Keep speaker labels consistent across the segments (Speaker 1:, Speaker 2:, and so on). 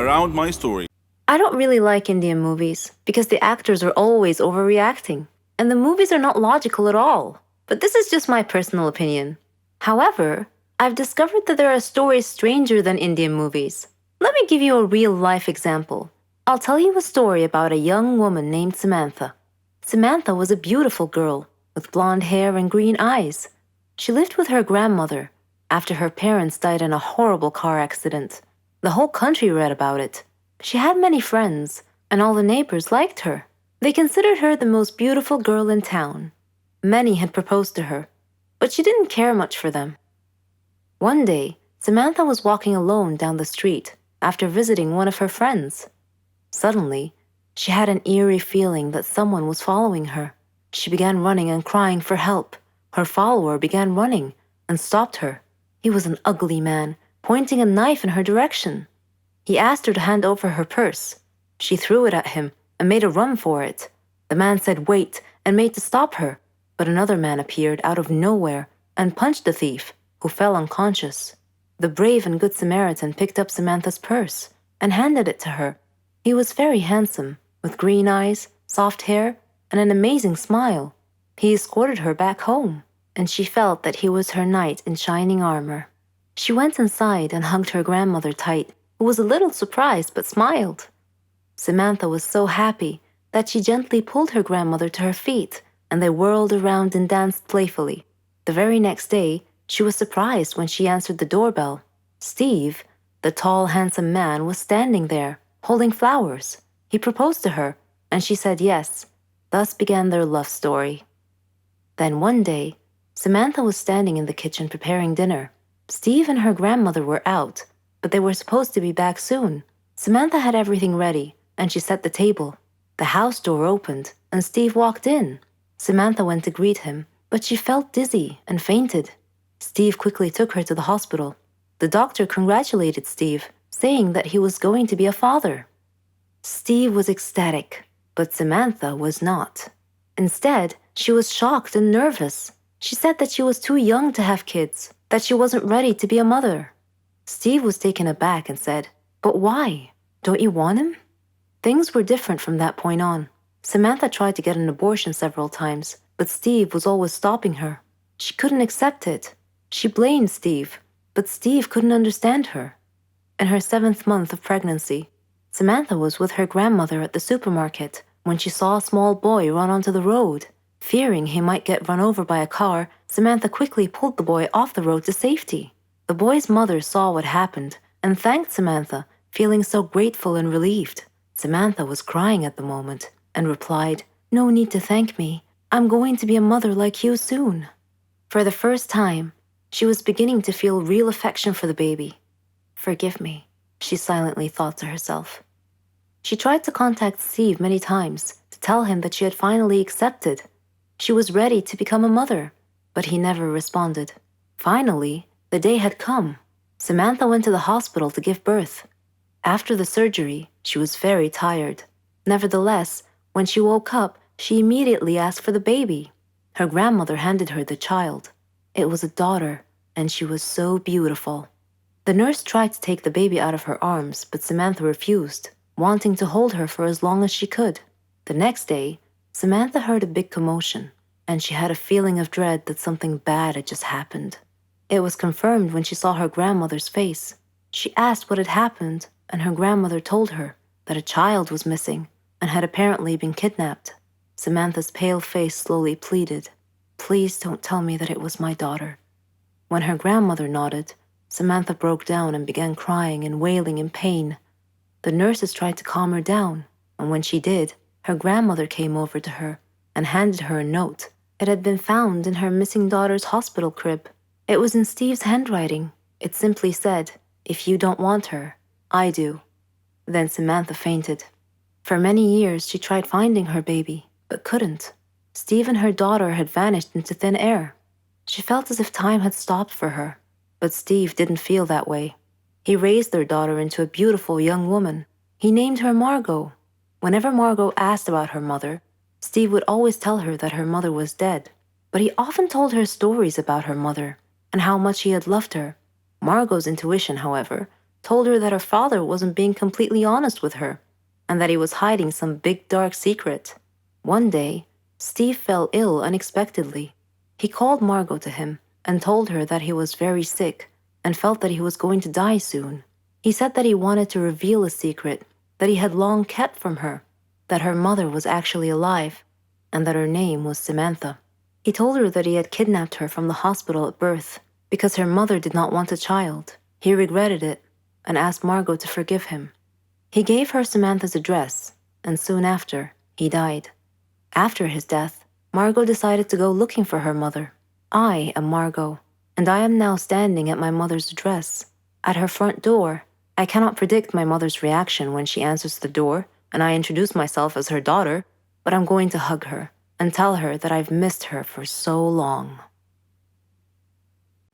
Speaker 1: around my story.
Speaker 2: I don't really like Indian movies because the actors are always overreacting, and the movies are not logical at all. But this is just my personal opinion. However, I've discovered that there are stories stranger than Indian movies. Let me give you a real life example. I'll tell you a story about a young woman named Samantha. Samantha was a beautiful girl with blonde hair and green eyes. She lived with her grandmother after her parents died in a horrible car accident. The whole country read about it. She had many friends, and all the neighbors liked her. They considered her the most beautiful girl in town. Many had proposed to her, but she didn't care much for them. One day, Samantha was walking alone down the street after visiting one of her friends. Suddenly, she had an eerie feeling that someone was following her. She began running and crying for help. Her follower began running and stopped her. He was an ugly man, pointing a knife in her direction. He asked her to hand over her purse. She threw it at him and made a run for it. The man said wait and made to stop her, but another man appeared out of nowhere and punched the thief, who fell unconscious. The brave and good Samaritan picked up Samantha's purse and handed it to her. He was very handsome, with green eyes, soft hair, and an amazing smile. He escorted her back home, and she felt that he was her knight in shining armor. She went inside and hugged her grandmother tight, who was a little surprised but smiled. Samantha was so happy that she gently pulled her grandmother to her feet, and they whirled around and danced playfully. The very next day, she was surprised when she answered the doorbell. Steve, the tall, handsome man, was standing there, holding flowers. He proposed to her, and she said yes. Thus began their love story. Then one day, Samantha was standing in the kitchen preparing dinner. Steve and her grandmother were out, but they were supposed to be back soon. Samantha had everything ready, and she set the table. The house door opened, and Steve walked in. Samantha went to greet him, but she felt dizzy and fainted. Steve quickly took her to the hospital. The doctor congratulated Steve, saying that he was going to be a father. Steve was ecstatic, but Samantha was not. Instead, she was shocked and nervous. She said that she was too young to have kids, that she wasn't ready to be a mother. Steve was taken aback and said, "But why? Don't you want him?" Things were different from that point on. Samantha tried to get an abortion several times, but Steve was always stopping her. She couldn't accept it. She blamed Steve, but Steve couldn't understand her. In her 7th month of pregnancy, Samantha was with her grandmother at the supermarket when she saw a small boy run onto the road. Fearing he might get run over by a car, Samantha quickly pulled the boy off the road to safety. The boy's mother saw what happened and thanked Samantha, feeling so grateful and relieved. Samantha was crying at the moment and replied, "No need to thank me. I'm going to be a mother like you soon." For the first time, she was beginning to feel real affection for the baby. "Forgive me," she silently thought to herself. She tried to contact Steve many times to tell him that she had finally accepted. She was ready to become a mother, but he never responded. Finally, the day had come. Samantha went to the hospital to give birth. After the surgery, she was very tired. Nevertheless, when she woke up, she immediately asked for the baby. Her grandmother handed her the child. It was a daughter, and she was so beautiful. The nurse tried to take the baby out of her arms, but Samantha refused, wanting to hold her for as long as she could. The next day, Samantha heard a big commotion, and she had a feeling of dread that something bad had just happened. It was confirmed when she saw her grandmother's face. She asked what had happened, and her grandmother told her that a child was missing and had apparently been kidnapped. Samantha's pale face slowly pleaded, "Please don't tell me that it was my daughter." When her grandmother nodded, Samantha broke down and began crying and wailing in pain. The nurses tried to calm her down, and when she did, her grandmother came over to her and handed her a note. It had been found in her missing daughter's hospital crib. It was in Steve's handwriting. It simply said, "If you don't want her, I do." Then Samantha fainted. For many years, she tried finding her baby, but couldn't. Steve and her daughter had vanished into thin air. She felt as if time had stopped for her, but Steve didn't feel that way. He raised their daughter into a beautiful young woman. He named her Margot. Whenever Margot asked about her mother, Steve would always tell her that her mother was dead, but he often told her stories about her mother and how much he had loved her. Margot's intuition, however, told her that her father wasn't being completely honest with her, and that he was hiding some big dark secret. One day, Steve fell ill unexpectedly. He called Margot to him and told her that he was very sick and felt that he was going to die soon. He said that he wanted to reveal a secret that he had long kept from her, that her mother was actually alive, and that her name was Samantha. He told her that he had kidnapped her from the hospital at birth because her mother did not want a child. He regretted it and asked Margot to forgive him. He gave her Samantha's address, and soon after, he died. After his death, Margot decided to go looking for her mother. I am Margot, and I am now standing at my mother's address. At her front door, I cannot predict my mother's reaction when she answers the door and I introduce myself as her daughter, but I'm going to hug her and tell her that I've missed her for so long.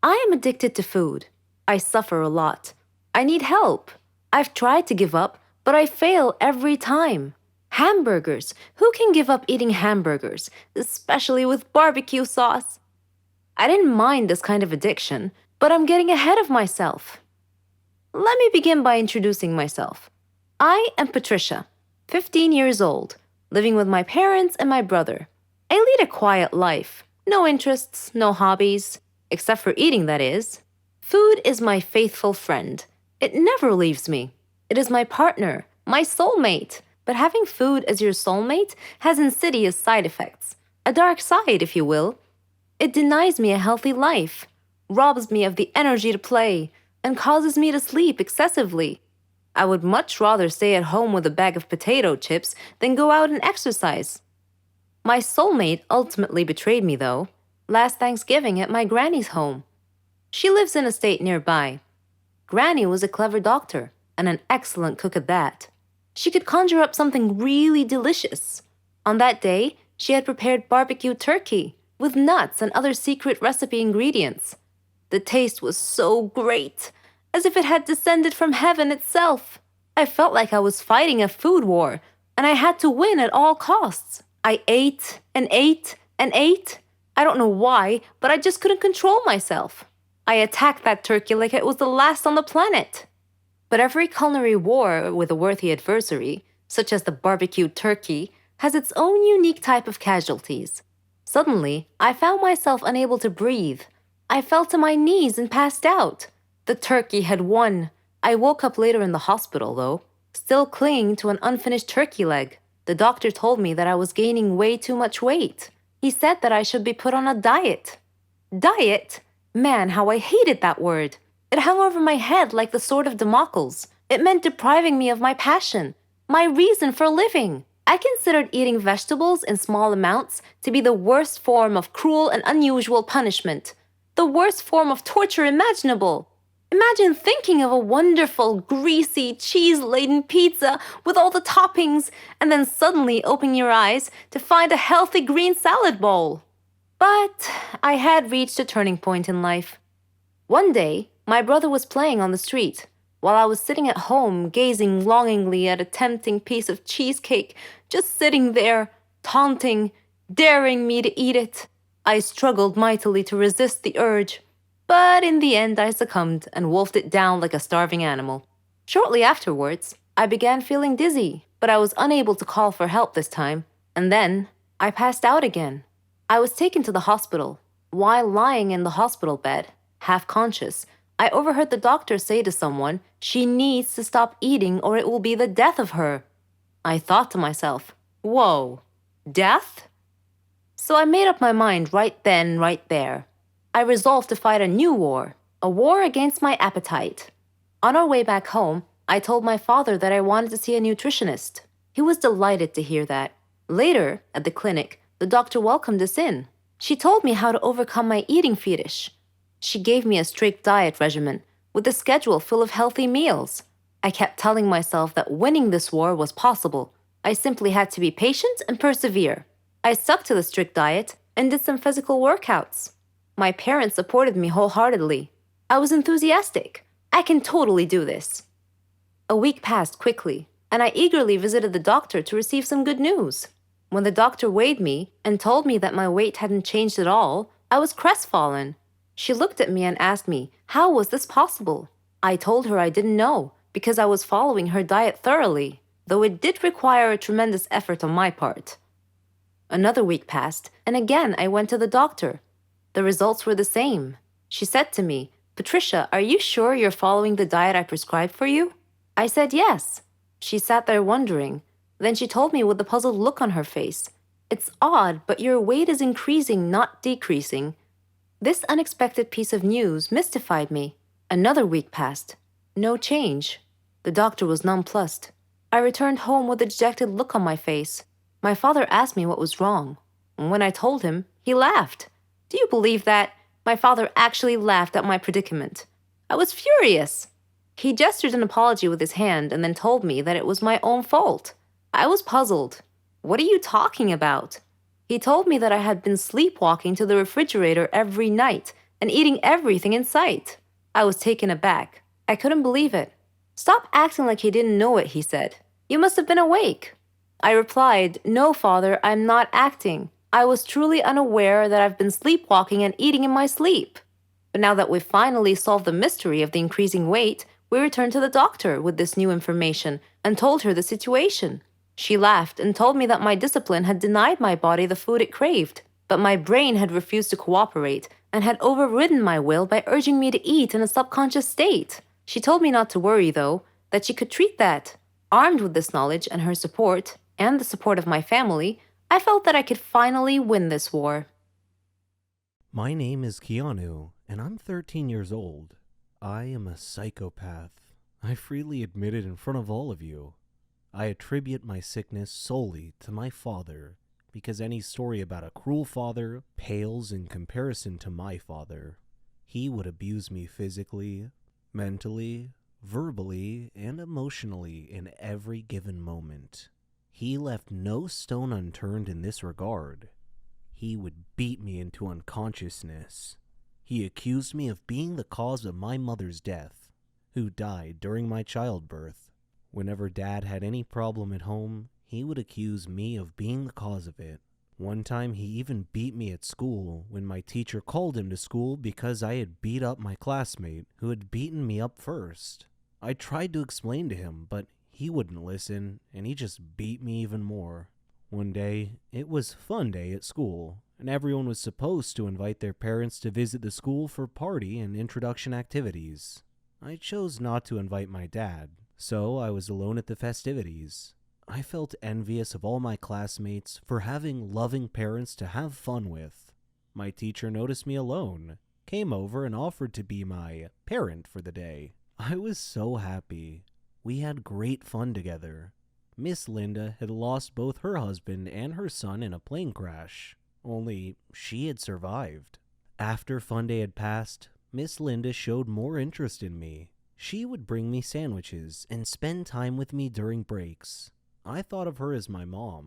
Speaker 2: I am addicted to food. I suffer a lot. I need help. I've tried to give up, but I fail every time. Hamburgers. Who can give up eating hamburgers, especially with barbecue sauce? I didn't mind this kind of addiction, but I'm getting ahead of myself. Let me begin by introducing myself. I am Patricia, 15 years old, living with my parents and my brother. I lead a quiet life. No interests, no hobbies, except for eating, that is. Food is my faithful friend. It never leaves me. It is my partner, my soulmate. But having food as your soulmate has insidious side effects. A dark side, if you will. It denies me a healthy life, robs me of the energy to play, and causes me to sleep excessively. I would much rather stay at home with a bag of potato chips than go out and exercise. My soulmate ultimately betrayed me, though, last Thanksgiving at my granny's home. She lives in a state nearby. Granny was a clever doctor and an excellent cook at that. She could conjure up something really delicious. On that day, she had prepared barbecue turkey with nuts and other secret recipe ingredients. The taste was so great, as if it had descended from heaven itself. I felt like I was fighting a food war, and I had to win at all costs. I ate and ate and ate. I don't know why, but I just couldn't control myself. I attacked that turkey like it was the last on the planet. But every culinary war with a worthy adversary, such as the barbecued turkey, has its own unique type of casualties. Suddenly, I found myself unable to breathe. I fell to my knees and passed out. The turkey had won. I woke up later in the hospital, though, still clinging to an unfinished turkey leg. The doctor told me that I was gaining way too much weight. He said that I should be put on a diet. Diet? Man, how I hated that word. It hung over my head like the sword of Damocles. It meant depriving me of my passion, my reason for living. I considered eating vegetables in small amounts to be the worst form of cruel and unusual punishment, the worst form of torture imaginable. Imagine thinking of a wonderful, greasy, cheese-laden pizza with all the toppings, and then suddenly opening your eyes to find a healthy green salad bowl. But I had reached a turning point in life. One day, my brother was playing on the street, while I was sitting at home gazing longingly at a tempting piece of cheesecake, just sitting there, taunting, daring me to eat it. I struggled mightily to resist the urge, but in the end I succumbed and wolfed it down like a starving animal. Shortly afterwards, I began feeling dizzy, but I was unable to call for help this time, and then I passed out again. I was taken to the hospital. While lying in the hospital bed, half conscious, I overheard the doctor say to someone, she needs to stop eating or it will be the death of her. I thought to myself, whoa, death? So I made up my mind right then, right there. I resolved to fight a new war, a war against my appetite. On our way back home, I told my father that I wanted to see a nutritionist. He was delighted to hear that. Later, at the clinic, the doctor welcomed us in. She told me how to overcome my eating fetish. She gave me a strict diet regimen with a schedule full of healthy meals. I kept telling myself that winning this war was possible. I simply had to be patient and persevere. I stuck to the strict diet and did some physical workouts. My parents supported me wholeheartedly. I was enthusiastic. I can totally do this. A week passed quickly, and I eagerly visited the doctor to receive some good news. When the doctor weighed me and told me that my weight hadn't changed at all, I was crestfallen. She looked at me and asked me, how was this possible? I told her I didn't know because I was following her diet thoroughly, though it did require a tremendous effort on my part. Another week passed, and again I went to the doctor. The results were the same. She said to me, "Patricia, are you sure you're following the diet I prescribed for you?" I said yes. She sat there wondering. Then she told me with a puzzled look on her face, "It's odd, but your weight is increasing, not decreasing." This unexpected piece of news mystified me. Another week passed. No change. The doctor was nonplussed. I returned home with a dejected look on my face. My father asked me what was wrong. And when I told him, he laughed. Do you believe that? My father actually laughed at my predicament. I was furious. He gestured an apology with his hand and then told me that it was my own fault. I was puzzled. What are you talking about? He told me that I had been sleepwalking to the refrigerator every night and eating everything in sight. I was taken aback. I couldn't believe it. "Stop acting like you didn't know it," he said. "You must have been awake." I replied, "No, Father, I'm not acting. I was truly unaware that I've been sleepwalking and eating in my sleep." But now that we've finally solved the mystery of the increasing weight, we returned to the doctor with this new information and told her the situation. She laughed and told me that my discipline had denied my body the food it craved, but my brain had refused to cooperate and had overridden my will by urging me to eat in a subconscious state. She told me not to worry, though, that she could treat that. Armed with this knowledge and her support, and the support of my family, I felt that I could finally win this war.
Speaker 1: My name is Keanu, and I'm 13 years old. I am a psychopath. I freely admit it in front of all of you. I attribute my sickness solely to my father, because any story about a cruel father pales in comparison to my father. He would abuse me physically, mentally, verbally, and emotionally in every given moment. He left no stone unturned in this regard. He would beat me into unconsciousness. He accused me of being the cause of my mother's death, who died during my childbirth. Whenever Dad had any problem at home, he would accuse me of being the cause of it. One time he even beat me at school when my teacher called him to school because I had beat up my classmate who had beaten me up first. I tried to explain to him, but he wouldn't listen, and he just beat me even more. One day, it was fun day at school, and everyone was supposed to invite their parents to visit the school for party and introduction activities. I chose not to invite my dad, so I was alone at the festivities. I felt envious of all my classmates for having loving parents to have fun with. My teacher noticed me alone, came over and offered to be my parent for the day. I was so happy. We had great fun together. Miss Linda had lost both her husband and her son in a plane crash, only she had survived. After fun day had passed, Miss Linda showed more interest in me. She would bring me sandwiches and spend time with me during breaks. I thought of her as my mom.